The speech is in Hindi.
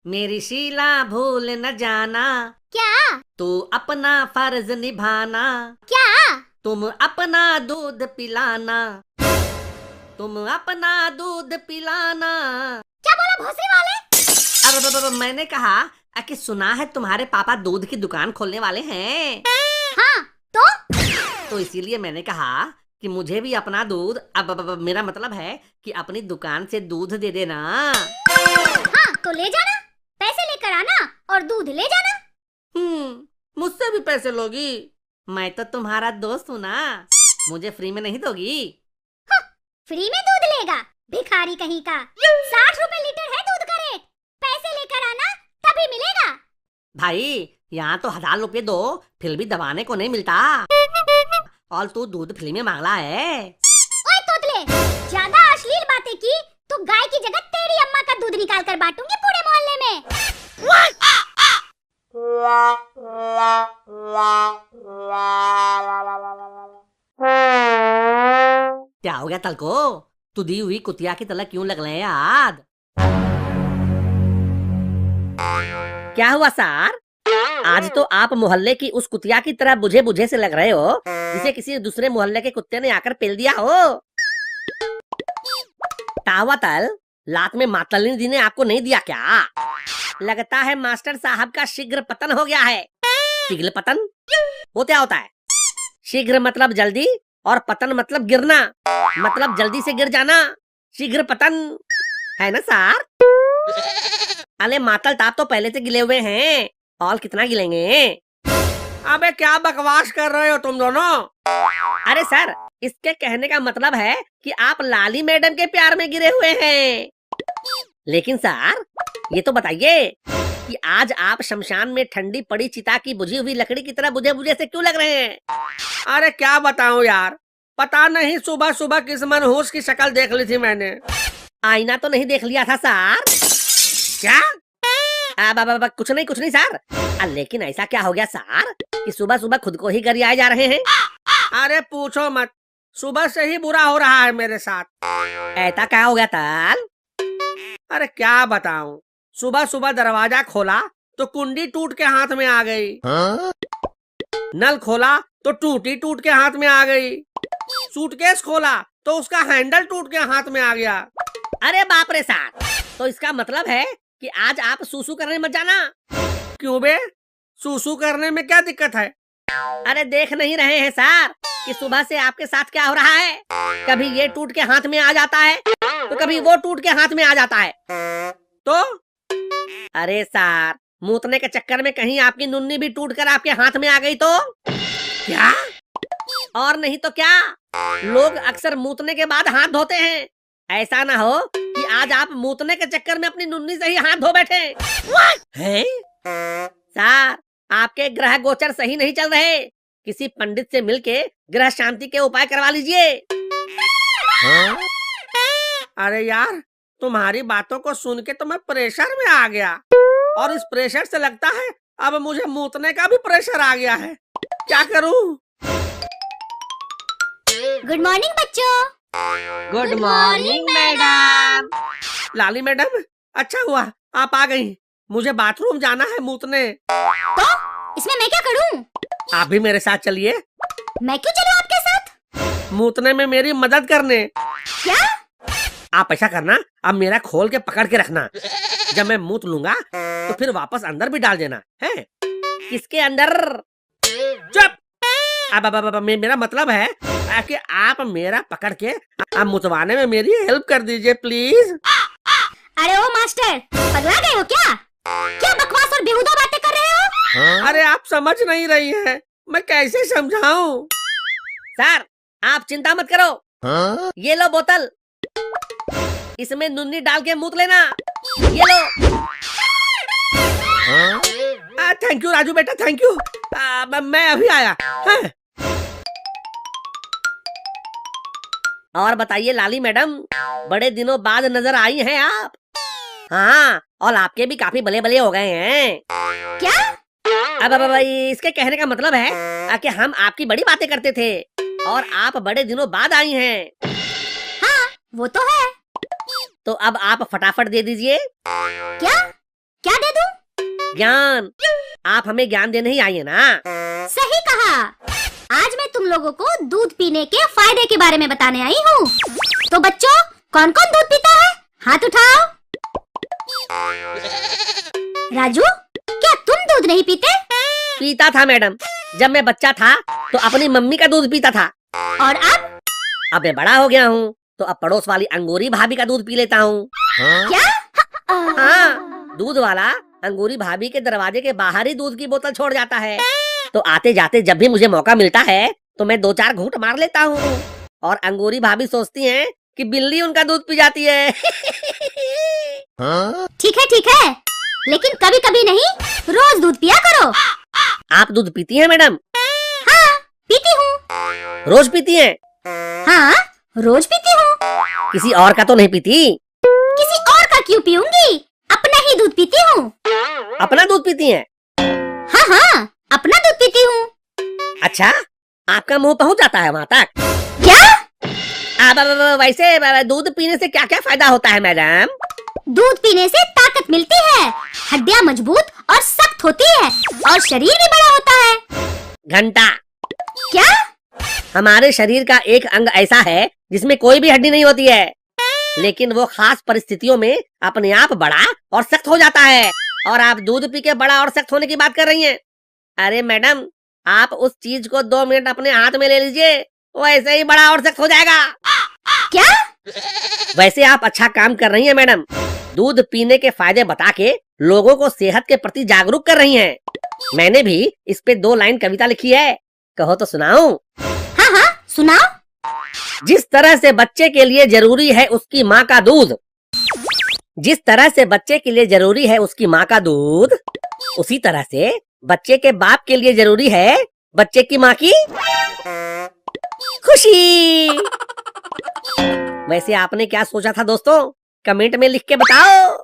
मेरी शीला भूल न जाना, क्या? तू अपना फर्ज निभाना। क्या? तुम अपना दूध पिलाना, तुम अपना दूध पिलाना। क्या बोला भोसड़ी वाले? मैंने कहा कि सुना है तुम्हारे पापा दूध की दुकान खोलने वाले हैं। हाँ, तो इसीलिए मैंने कहा कि मुझे भी अपना दूध, मेरा मतलब है कि अपनी दुकान से दूध दे देना। हाँ तो ले जाना, पैसे लेकर आना और दूध ले जाना। मुझसे भी पैसे लोगी? मैं तो तुम्हारा दोस्त हूँ ना, मुझे फ्री में नहीं दोगी? हाँ, फ्री में दूध लेगा भिखारी कहीं का। 60 रुपए लीटर है दूध का रेट, पैसे लेकर आना तभी मिलेगा। भाई यहाँ तो 1000 रुपए दो फिर भी दबाने को नहीं मिलता, और तू दूध फ्री में मांगला है। ओए तोतले, ज्यादा अश्लील बातें की तो गाय की जगह तेरी अम्मा का दूध निकाल कर बांटूंगी पूरे मोहल्ले में। क्या हो गया तलको? तू दी हुई कुतिया की तरह क्यों लग रहे हैं याद? क्या हुआ सर? आज तो आप मोहल्ले की उस कुतिया की तरह बुझे बुझे से लग रहे हो, जिसे किसी दूसरे मोहल्ले के कुत्ते ने आकर पेल दिया हो। तावा तल, लात में मातलिनी दी ने आपको नहीं दिया क्या? लगता है मास्टर साहब का शीघ्र पतन हो गया है। शीघ्र पतन वो क्या होता है? शीघ्र मतलब जल्दी और पतन मतलब गिरना, मतलब जल्दी से गिर जाना। शीघ्र पतन है ना सर? अरे मातल ताप तो पहले से गिले हुए हैं, और कितना गिलेंगे? अबे क्या बकवास कर रहे हो तुम दोनों? अरे सर, इसके कहने का मतलब है कि आप लाली मैडम के प्यार में गिरे हुए हैं। लेकिन सर ये तो बताइए कि आज आप शमशान में ठंडी पड़ी चिता की बुझी हुई लकड़ी की तरह बुझे बुझे से क्यों लग रहे हैं? अरे क्या बताऊं यार, पता नहीं सुबह सुबह किस मनहूस की शक्ल देख ली थी मैंने। आईना तो नहीं देख लिया था सर? क्या? कुछ नहीं सर। लेकिन ऐसा क्या हो गया सर कि सुबह सुबह खुद को ही गरियाए जा रहे हैं? अरे पूछो मत, सुबह से ही बुरा हो रहा है मेरे साथ। ऐसा क्या हो गया ताल? अरे क्या बताऊं, सुबह सुबह दरवाजा खोला तो कुंडी टूट के हाथ में आ गई। नल खोला तो टूटी टूट के हाथ में आ गई। सूटकेस खोला तो उसका हैंडल टूट के हाथ में आ गया। अरे बाप रे सर, तो इसका मतलब है कि आज आप सूसू करने मत जाना। क्यों बे, सूसू करने में क्या दिक्कत है? अरे देख नहीं रहे हैं सर कि सुबह से आपके साथ क्या हो रहा है? कभी ये टूट के हाथ में आ जाता है तो कभी वो टूट के हाथ में आ जाता है। तो अरे सर, मूतने के चक्कर में कहीं आपकी नुन्नी भी टूटकर आपके हाथ में आ गई तो? क्या? और नहीं तो क्या, लोग अक्सर मूतने के बाद हाथ धोते हैं। ऐसा ना हो कि आज आप मूतने के चक्कर में अपनी नुन्नी से ही हाथ धो बैठे हैं। सर, आपके ग्रह गोचर सही नहीं चल रहे, किसी पंडित से मिलके ग्रह शांति के उपाय करवा लीजिए। अरे यार, तुम्हारी बातों को सुन के तो मैं प्रेशर में आ गया, और इस प्रेशर से लगता है अब मुझे मूतने का भी प्रेशर आ गया है। क्या करूं? गुड मॉर्निंग बच्चों। Good morning madam. Lali madam, अच्छा हुआ आप आ गई। मुझे बाथरूम जाना है मूतने। तो इसमें मैं क्या करूं? आप भी मेरे साथ चलिए। मैं क्यों चलूं आपके साथ? मूतने में मेरी मदद करने। क्या? आप ऐसा करना, अब मेरा खोल के पकड़ के रखना। जब मैं मूत लूंगा तो फिर वापस अंदर भी डाल देना है। किसके अंदर? चुप। अब मेरा मतलब है कि आप मेरा पकड़ के आप मुतवाने में मेरी हेल्प कर दीजिए प्लीज। अरे ओ मास्टर, पगला गए हो क्या? क्या बकवास और बेहुदा बातें कर रहे हो? अरे आप समझ नहीं रही हैं, मैं कैसे समझाऊं? सर आप चिंता मत करो, ये लो बोतल, इसमें नुन्नी डाल के मूत लेना। ये लो। थैंक यू राजू बेटा, थैंक यू। मैं अभी आया। हाँ? और बताइए लाली मैडम, बड़े दिनों बाद नजर आई हैं आप। हाँ, और आपके भी काफी बले बले हो गए हैं। क्या? अब इसके कहने का मतलब है कि हम आपकी बड़ी बातें करते थे और आप बड़े दिनों बाद आई हैं। हाँ, वो तो है। तो अब आप फटाफट दे दीजिए। क्या? क्या ज्ञान। आप हमें ज्ञान देने ही आइए ना। सही कहा। आज मैं तुम लोगों को दूध पीने के फायदे के बारे में बताने आई हूँ। तो बच्चों, कौन कौन दूध पीता है? हाथ उठाओ। राजू, क्या तुम दूध नहीं पीते? पीता था मैडम। जब मैं बच्चा था तो अपनी मम्मी का दूध पीता था। और अब? अब मैं बड़ा हो गया हूँ तो अब पड़ोस वाली अंगूरी भाभी का दूध पी लेता हूँ। क्या? हाँ, दूध वाला अंगूरी भाभी के दरवाजे के बाहर ही दूध की बोतल छोड़ जाता है। तो आते जाते जब भी मुझे मौका मिलता है तो मैं 2-4 घूंट मार लेता हूँ। और अंगूरी भाभी सोचती हैं कि बिल्ली उनका दूध पी जाती है। ठीक है, लेकिन कभी कभी नहीं, रोज दूध पिया करो। आप दूध पीती हैं मैडम? हाँ, पीती हूँ। रोज पीती हैं? हाँ, रोज पीती हूँ। किसी और का तो नहीं पीती? किसी और का क्यों पीऊंगी? अपना ही दूध पीती हूँ। अपना दूध पीती हैं? हाँ, अपना दूध पीती हूँ। अच्छा, आपका मुंह पहुँच जाता है वहाँ तक? क्या? वैसे दूध पीने से क्या क्या फायदा होता है मैडम? दूध पीने से ताकत मिलती है, हड्डियाँ मजबूत और सख्त होती है, और शरीर भी बड़ा होता है। घंटा। क्या? हमारे शरीर का एक अंग ऐसा है जिसमें कोई भी हड्डी नहीं होती है, लेकिन वो खास परिस्थितियों में अपने आप बड़ा और सख्त हो जाता है। और आप दूध पी के बड़ा और सख्त होने की बात कर रही हैं? अरे मैडम, आप उस चीज को 2 मिनट अपने हाथ में ले लीजिए, वो ऐसे ही बड़ा और सख्त हो जाएगा। क्या? वैसे आप अच्छा काम कर रही हैं मैडम। दूध पीने के फायदे बता के लोगों को सेहत के प्रति जागरूक कर रही हैं। मैंने भी इस पे 2 लाइन कविता लिखी है, कहो तो सुनाऊं? हाँ, सुनाओ। जिस तरह से बच्चे के लिए जरूरी है उसकी माँ का दूध, जिस तरह से बच्चे के लिए जरूरी है उसकी माँ का दूध, उसी तरह से बच्चे के बाप के लिए जरूरी है बच्चे की माँ की खुशी। वैसे आपने क्या सोचा था दोस्तों? कमेंट में लिख के बताओ।